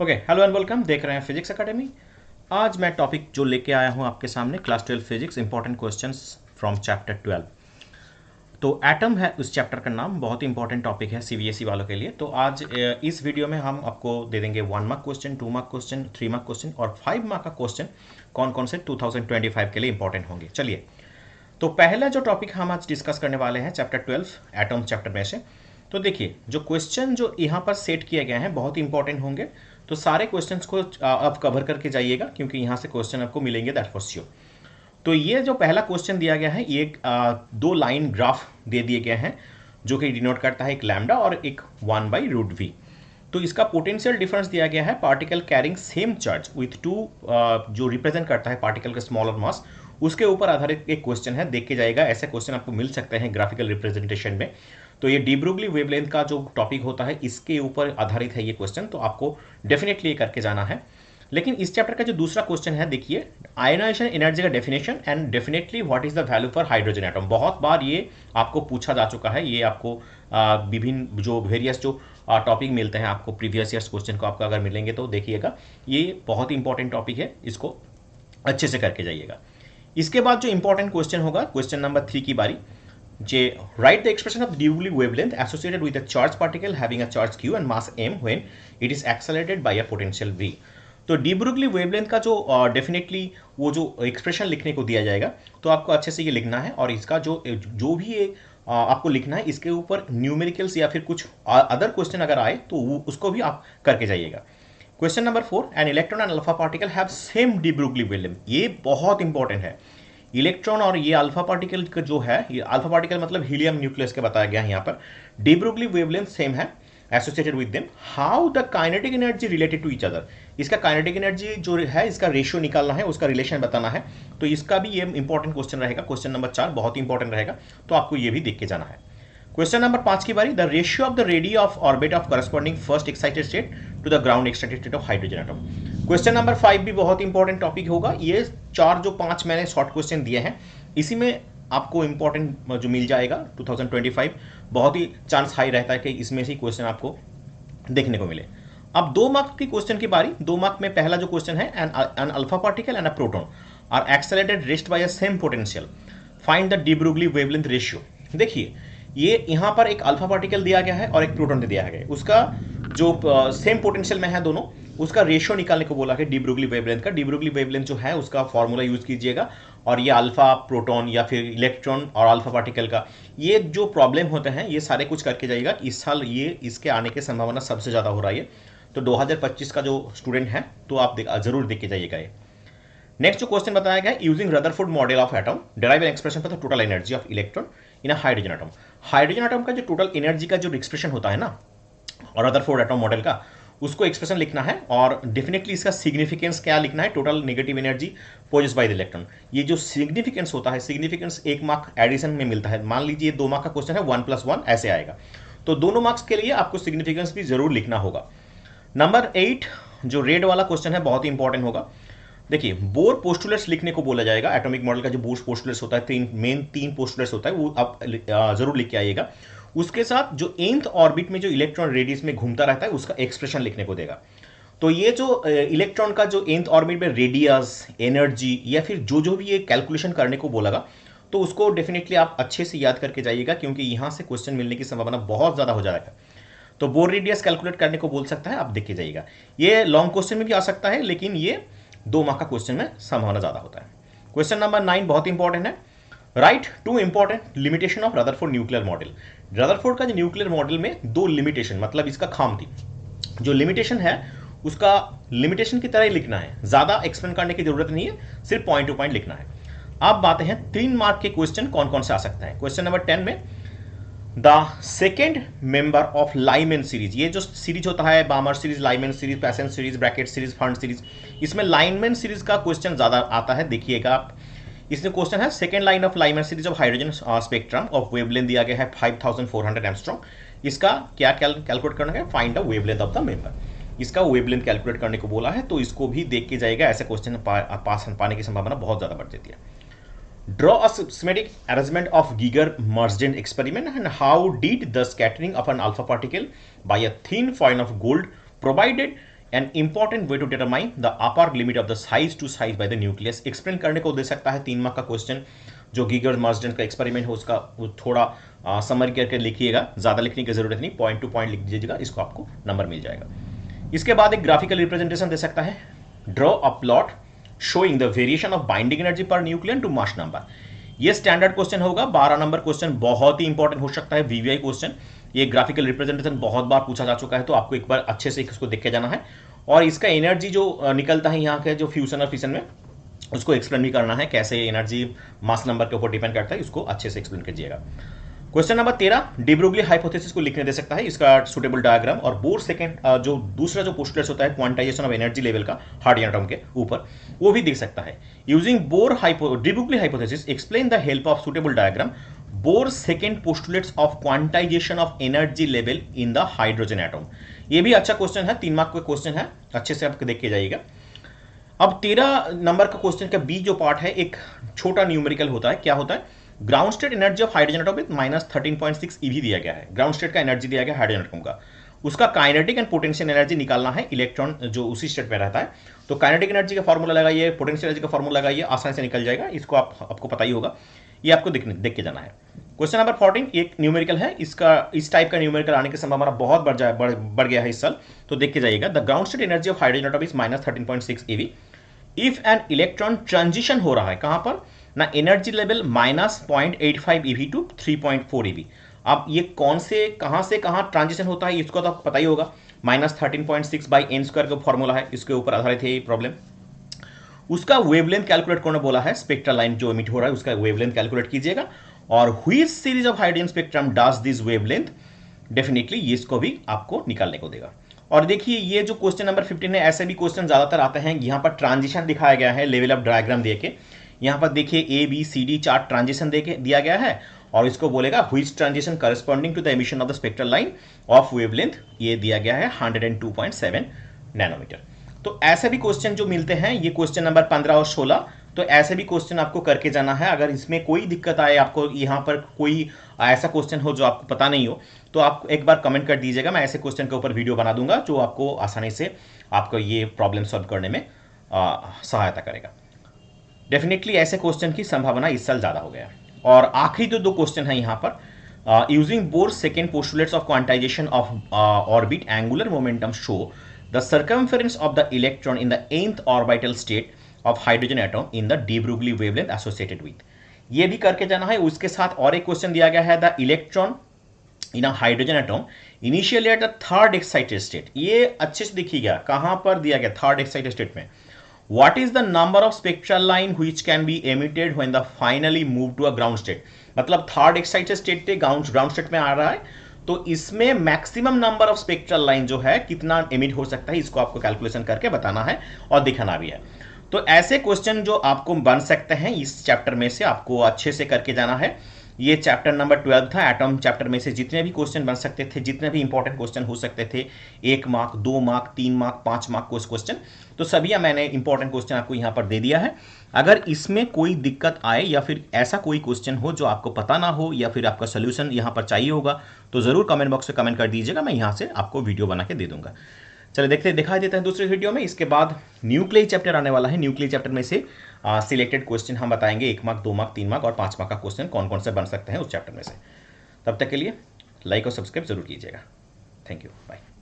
Okay, hello and welcome. देख रहे हैं फिजिक्स एकेडमी। आज मैं टॉपिक जो लेके आया हूं आपके सामने, class 12 physics important questions from chapter 12। तो एटम है उस चैप्टर का नाम। बहुत ही इंपॉर्टेंट टॉपिक है सीबीएसई वालों के लिए। तो आज इस वीडियो में हम आपको दे देंगे 1 mark question, 2 mark question, 3 mark question और 5 मार्क का क्वेश्चन। कौन कौन से 2025 के लिए इंपॉर्टेंट होंगे। चलिए, तो पहला जो टॉपिक हम आज डिस्कस करने वाले हैं चैप्टर 12 एटम चैप्टर में से। तो देखिए, जो क्वेश्चन जो यहाँ पर सेट किए गए हैं बहुत ही इंपॉर्टेंट होंगे। तो सारे क्वेश्चंस को आप कवर करके जाइएगा, क्योंकि यहाँ से क्वेश्चन आपको मिलेंगे, दैट फॉर श्योर। तो ये जो पहला क्वेश्चन दिया गया है, ये 2 लाइन ग्राफ दे दिए गए हैं, जो कि डिनोट करता है एक लैम्डा और एक 1/√v। तो इसका पोटेंशियल डिफरेंस दिया गया है particle carrying same charge with to, जो रिप्रेजेंट करता है पार्टिकल का स्मॉलर मास। उसके ऊपर आधारित एक क्वेश्चन है, देख के जाएगा। ऐसे क्वेश्चन आपको मिल सकते हैं ग्राफिकल रिप्रेजेंटेशन में। तो ये डी ब्रोगली वेवलेंथ का जो टॉपिक होता है, इसके ऊपर आधारित है ये क्वेश्चन। तो आपको डेफिनेटली ये करके जाना है। लेकिन इस चैप्टर का जो दूसरा क्वेश्चन है, देखिए, आयनाइजेशन एनर्जी का definition and definitely what is the value for hydrogen atom. बहुत बार ये आपको पूछा जा चुका है। ये आपको विभिन्न जो वेरियस जो टॉपिक मिलते हैं आपको प्रीवियस ईयर्स क्वेश्चन को आपको अगर मिलेंगे तो देखिएगा, ये बहुत ही इंपॉर्टेंट टॉपिक है, इसको अच्छे से करके जाइएगा। इसके बाद जो इंपॉर्टेंट क्वेश्चन होगा, क्वेश्चन नंबर 3 की बारी। जे write the expression of de Broglie wavelength associated with a charge particle having a charge q and mass m when it is accelerated by a potential v। तो de Broglie wavelength का जो definitely वो जो expression लिखने को दिया जाएगा, तो आपको अच्छे से ये लिखना है। और इसका जो जो भी ये आपको लिखना है, इसके ऊपर न्यूमेरिकल्स या फिर कुछ अदर क्वेश्चन अगर आए तो उसको भी आप करके जाइएगा। Question number 4, an electron and alpha particle have same D Broglie wavelength. ये बहुत इंपॉर्टेंट है। इलेक्ट्रॉन और ये अल्फा पार्टिकल का जो है, ये अल्फा पार्टिकल मतलब हीलियम न्यूक्लियस के बताया गया है यहाँ पर। डी ब्रोगली वेवलेंथ सेम है associated with them. How the kinetic energy related to each other. इसका काइनेटिक एनर्जी जो है, इसका रेशियो निकालना है, उसका रिलेशन बताना है। तो इसका भी ये इंपॉर्टेंट क्वेश्चन रहेगा। क्वेश्चन नंबर 4 बहुत ही इंपॉर्टेंट रहेगा, तो आपको ये भी देख के जाना है। क्वेश्चन नंबर 5 की बारी। The ratio of the radius of orbit of corresponding first excited state to the ground excited state of hydrogen atom. Question number 5 भी बहुत इंपॉर्टेंट टॉपिक होगा। ये 4 जो 5 मैंने शॉर्ट क्वेश्चन दिए हैं, इसी में आपको इंपॉर्टेंट जो मिल जाएगा 2025। बहुत ही चांस हाई रहता है कि इसमें से क्वेश्चन आपको देखने को मिले। अब 2 मार्क की क्वेश्चन की बारी। 2 मार्क में पहला जो क्वेश्चन है, an alpha particle and a proton are accelerated rest by a same potential, find the de Broglie wavelength ratio. देखिए, ये यहाँ पर एक अल्फा पार्टिकल दिया गया है और एक प्रोटॉन दिया गया है। उसका जो सेम पोटेंशियल में है दोनों, उसका रेशियो निकालने को बोला है डी ब्रोगली वेवलेंथ का। डी ब्रोगली वेवलेंथ जो है उसका फॉर्मूला यूज कीजिएगा। और ये अल्फा प्रोटॉन या फिर इलेक्ट्रॉन और अल्फा पार्टिकल का ये जो प्रॉब्लम होते हैं, ये सारे कुछ करके जाइएगा। इस साल ये इसके आने की संभावना सबसे ज़्यादा हो रही है। तो 2025 का जो स्टूडेंट है, तो आप जरूर देख के जाइएगा ये। नेक्स्ट जो क्वेश्चन बताया गया, using Rutherford model of atom derive an expression for the total energy of electron in a hydrogen atom. Hydrogen atom का जो टोटल एनर्जी का जो एक्सप्रेशन होता है ना, और रदरफोर्ड एटम मॉडल का, उसको एक्सप्रेशन लिखना है। और डेफिनेटली इसका सिग्निफिकेंस क्या लिखना है, total negative energy possessed by the electron. ये जो सिग्निफिकेंस होता है, सिग्निफिकेंस 1 मार्क एडिशन में मिलता है। मान लीजिए 2 मार्क का क्वेश्चन है, 1+1 ऐसे आएगा। तो दोनों मार्क्स के लिए आपको सिग्निफिकेंस भी जरूर लिखना होगा। नंबर 8 जो रेड वाला क्वेश्चन है, बहुत ही इंपॉर्टेंट होगा। देखिए, बोर पोस्टुलेट्स लिखने को बोला जाएगा। एटॉमिक मॉडल का जो बोर पोस्टुलेट्स होता है, तीन पोस्टुलेट्स होता है, वो आप जरूर लिख के आइएगा। उसके साथ जो nth ऑर्बिट में जो इलेक्ट्रॉन रेडियस में घूमता रहता है, उसका एक्सप्रेशन लिखने को देगा। तो ये जो इलेक्ट्रॉन का जो nth ऑर्बिट में रेडियस, एनर्जी या फिर जो जो भी ये कैलकुलेशन करने को बोलेगा, तो उसको डेफिनेटली आप अच्छे से याद करके जाइएगा, क्योंकि यहाँ से क्वेश्चन मिलने की संभावना बहुत ज़्यादा हो जाएगा। तो बोर रेडियस कैलकुलेट करने को बोल सकता है, आप देख के जाइएगा। ये लॉन्ग क्वेश्चन में भी आ सकता है, लेकिन ये 2 मार्क का क्वेश्चन में संभावना ज़्यादा होता है। क्वेश्चन नंबर 9 बहुत इंपॉर्टेंट है। Right 2 important limitation of Rutherford nuclear model. Rutherford का जो न्यूक्लियर मॉडल में 2 लिमिटेशन, मतलब इसका खाम थी। जो लिमिटेशन है, उसका लिमिटेशन की तरह ही लिखना है, ज़्यादा एक्सप्लेन करने की जरूरत नहीं है, सिर्फ पॉइंट टू पॉइंट लिखना है। अब बात है 3 मार्क के क्वेश्चन कौन कौन से आ सकते हैं। क्वेश्चन नंबर 10 में, the second member of Lyman series. ये जो सीरीज होता है, बामर series, Lyman series, passion series, Brackett series, fund series, इसमें लाइमैन सीरीज का क्वेश्चन ज्यादा आता है। देखिएगा आप, इसमें क्वेश्चन है second line of Lyman series of hydrogen spectrum of wavelength दिया गया है 5400 एंगस्ट्रॉम। इसका क्या कैलकुलेट करना है, find the wavelength of the member. इसका वेवलेंथ कैलकुलेट करने को बोला है, तो इसको भी देख के जाएगा। ऐसे क्वेश्चन पास पाने की संभावना बहुत ज्यादा बढ़ जाती है। Draw a systematic arrangement of Geiger-Marsden experiment and how did the scattering of an alpha particle by a thin foil of gold provided an important way to determine the upper limit of the size to size by the nucleus. Explain करने को दे सकता है 3 mark का question, जो Geiger Marsden का experiment हो उसका वो थोड़ा समरी करके लिखिएगा, ज़्यादा लिखने की जरूरत नहीं, पॉइंट टू पॉइंट लिख दीजिएगा, इसको आपको नंबर मिल जाएगा। इसके बाद एक ग्राफिकल रिप्रेजेंटेशन दे सकता है, draw a plot showing the variation of binding energy per nucleon to mass number. ये स्टैंडर्ड क्वेश्चन होगा, 12 नंबर क्वेश्चन, बहुत ही इंपॉर्टेंट हो सकता है वीवीआई क्वेश्चन। ये ग्राफिकल रिप्रेजेंटेशन बहुत बार पूछा जा चुका है, तो आपको एक बार अच्छे से इसको देख के जाना है। और इसका एनर्जी जो निकलता है यहाँ के जो फ्यूजन और फिशन में, उसको एक्सप्लेन भी करना है, कैसे एनर्जी मास नंबर के ऊपर डिपेंड करता है, इसको अच्छे से एक्सप्लेन कीजिएगा। Question number 13, de Broglie hypothesis को लिखने दे सकता है, इसका सुटेबल डायग्राम। और बोर सेकंड जो दूसरा जो पोस्टुलेट्स होता है क्वांटाइजेशन ऑफ एनर्जी लेवल का हार्डियन एटम के ऊपर, वो भी देख सकता है। Using de Broglie hypothesis explain the help of suitable diagram bore second postulates of quantization of energy level in the hydrogen atom. ये भी अच्छा क्वेश्चन है, 3 मार्क का क्वेश्चन है, अच्छे से आपको देख के जाइएगा। अब 13 नंबर का क्वेश्चन का बी जो पार्ट है, एक छोटा न्यूमेरिकल होता है। क्या होता है? Ground state energy of hydrogen atom with -13.6 eV दिया गया है। ग्राउंड स्टेट का एनर्जी दिया गया हाइड्रोजन एटम का, उसका काइनेटिक एंड पोटेंशियल एनर्जी निकालना है, इलेक्ट्रॉन जो उसी स्टेट में रहता है। तो काइनेटिक एनर्जी का फॉर्मूला लगाइए, पोटेंशियल एनर्जी का फॉर्मूला लगाइए, आसानी से निकल जाएगा। इसको आपको पता ही होगा, ये आपको देख के जाना है। क्वेश्चन नंबर 14 एक न्यूमेरिकल है, इस टाइप का न्यूमेरिकल आने की संभावना बहुत बढ़ गया है इस साल, तो देख के जाइएगा। The ground state energy of hydrogen atom is -13.6 eV if an electron transition हो रहा है, कहां पर ना, energy level -0.85 eV to 3.4 eV। अब ये कौन से कहां ट्रांजिशन होता है, इसको तो आपको पता ही होगा, -13.6 बाई n स्क्वायर का फॉर्मूला है, इसके ऊपर आधारित है ये प्रॉब्लम। उसका वेवलेंथ कैलकुलेट करने बोला है, स्पेक्ट्रल लाइन जो एमिट हो रहा है उसका वेवलेंथ कैलकुलेट कीजिएगा। और which series of hydrogen spectrum does this wavelength, definitely ये इसको भी आपको निकालने को देगा। और देखिए ये जो क्वेश्चन नंबर 15 है, ऐसे भी क्वेश्चन ज्यादातर आते हैं। यहाँ पर ट्रांजिशन दिखाया गया है, लेवल ऑफ डायग्राम देके, यहाँ पर देखिए ABCD चार्ट ट्रांजिशन दिया गया है, और इसको बोलेगा which transition corresponding to the emission of the spectral line of wavelength, ये दिया गया है 102.7 नैनोमीटर। तो ऐसे भी क्वेश्चन जो मिलते हैं, ये क्वेश्चन नंबर 15 और 16, तो ऐसे भी क्वेश्चन आपको करके जाना है। अगर इसमें कोई दिक्कत आए, आपको यहाँ पर कोई ऐसा क्वेश्चन हो जो आपको पता नहीं हो, तो आप एक बार कमेंट कर दीजिएगा, मैं ऐसे क्वेश्चन के ऊपर वीडियो बना दूंगा जो आपको आसानी से आपको ये प्रॉब्लम सॉल्व करने में सहायता करेगा। डेफिनेटली ऐसे क्वेश्चन की संभावना इस साल ज़्यादा हो गया। और आखिरी जो 2 क्वेश्चन है यहाँ पर, using bore second postulates of quantization of orbit angular momentum show the circumference of the electron in the 8th orbital state of hydrogen atom in the de Broglie wavelength associated with. ये भी करके जाना है। उसके साथ और एक question दिया गया है, the electron in a hydrogen atom initially at the 3rd excited state. ये अच्छे से देखिएगा, कहां पर दिया गया, 3rd एक्साइटेड स्टेट में। What is the number of spectral line which can be emitted when the finally move to a ground state? मतलब 3rd एक्साइटेड स्टेट पे ग्राउंड स्टेट में आ रहा है, तो इसमें maximum number of spectral line जो है कितना एमिट हो सकता है, इसको आपको कैलकुलेशन करके बताना है और दिखाना भी है। तो ऐसे क्वेश्चन जो आपको बन सकते हैं इस चैप्टर में से, आपको अच्छे से करके जाना है। ये चैप्टर नंबर 12 था। एटम चैप्टर में से जितने भी क्वेश्चन बन सकते थे, जितने भी इंपॉर्टेंट क्वेश्चन हो सकते थे, 1 मार्क, 2 मार्क, 3 मार्क, 5 मार्क को क्वेश्चन, तो सभी मैंने इंपॉर्टेंट क्वेश्चन आपको यहाँ पर दे दिया है। अगर इसमें कोई दिक्कत आए या फिर ऐसा कोई क्वेश्चन हो जो आपको पता ना हो या फिर आपका सोल्यूशन यहाँ पर चाहिए होगा, तो ज़रूर कमेंट बॉक्स में कमेंट कर दीजिएगा, मैं यहाँ से आपको वीडियो बना के दे दूंगा। चलिए दिखाई देते हैं दूसरे वीडियो में। इसके बाद न्यूक्लियर चैप्टर आने वाला है। न्यूक्लियर चैप्टर में से सिलेक्टेड क्वेश्चन हम बताएंगे, 1 मार्क, 2 मार्क, 3 मार्क और 5 मार्क का क्वेश्चन कौन कौन से बन सकते हैं उस चैप्टर में से। तब तक के लिए लाइक और सब्सक्राइब जरूर कीजिएगा। Thank you, bye.